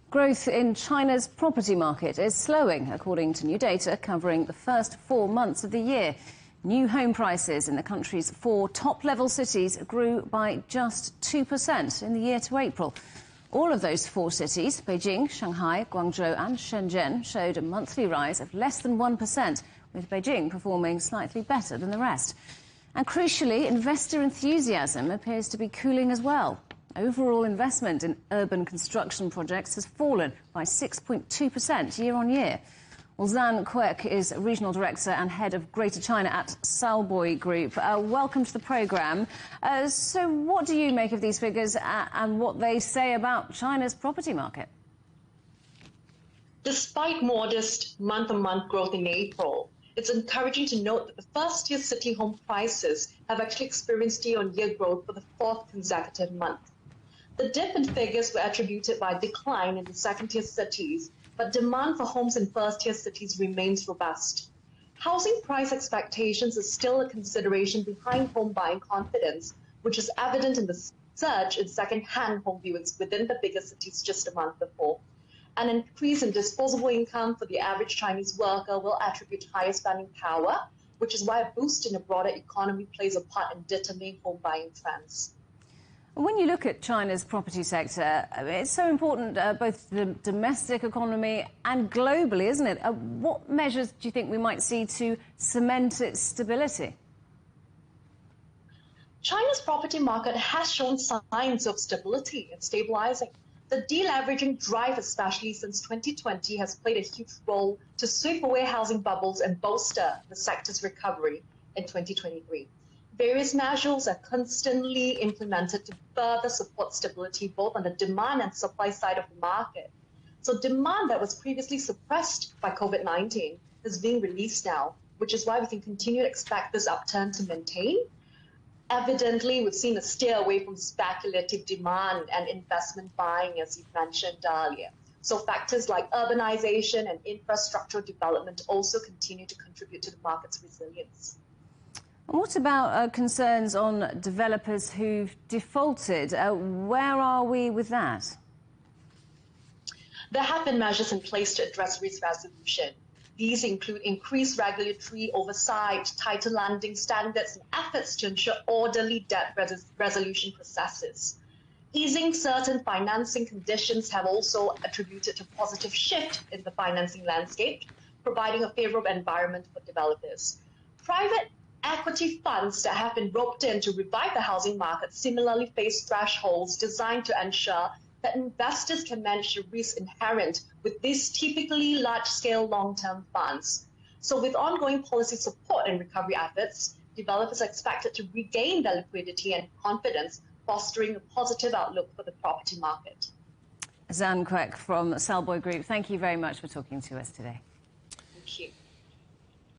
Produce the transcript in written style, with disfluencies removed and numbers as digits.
Growth in China's property market is slowing, according to new data covering the first 4 months of the year. New home prices in the country's 4 top-level cities grew by just 2% in the year to April. All of those 4 cities, Beijing, Shanghai, Guangzhou and Shenzhen, showed a monthly rise of less than 1%, with Beijing performing slightly better than the rest. And crucially, investor enthusiasm appears to be cooling as well. Overall investment in urban construction projects has fallen by 6.2% year-on-year. Well, Zann Quek is Regional Director and Head of Greater China at Salboy Group. Welcome to the programme. So what do you make of these figures and what they say about China's property market? Despite modest month-on-month growth in April, it's encouraging to note that the first-tier city home prices have actually experienced year-on-year growth for the 4th consecutive month. The dip in figures were attributed by a decline in the second-tier cities, but demand for homes in first-tier cities remains robust. Housing price expectations is still a consideration behind home buying confidence, which is evident in the surge in second-hand home viewings within the bigger cities just a month before. An increase in disposable income for the average Chinese worker will attribute higher spending power, which is why a boost in the broader economy plays a part in determining home buying trends. When you look at China's property sector, it's so important both the domestic economy and globally, isn't it? What measures do you think we might see to cement its stability? China's property market has shown signs of stability and stabilizing. The deleveraging drive, especially since 2020, has played a huge role to sweep away housing bubbles and bolster the sector's recovery in 2023. Various measures are constantly implemented to further support stability both on the demand and supply side of the market. So demand that was previously suppressed by COVID-19 is being released now, which is why we can continue to expect this upturn to maintain. Evidently, we've seen a steer away from speculative demand and investment buying, as you mentioned earlier. So factors like urbanization and infrastructural development also continue to contribute to the market's resilience. What about concerns on developers who've defaulted? Where are we with that? There have been measures in place to address risk resolution. These include increased regulatory oversight, tighter lending standards, and efforts to ensure orderly debt resolution processes. Easing certain financing conditions have also attributed to a positive shift in the financing landscape, providing a favorable environment for developers. Private equity funds that have been roped in to revive the housing market similarly face thresholds designed to ensure that investors can manage the risk inherent with these typically large-scale long-term funds. So with ongoing policy support and recovery efforts, developers are expected to regain their liquidity and confidence, fostering a positive outlook for the property market. Zann Quek from Salboy Group, thank you very much for talking to us today.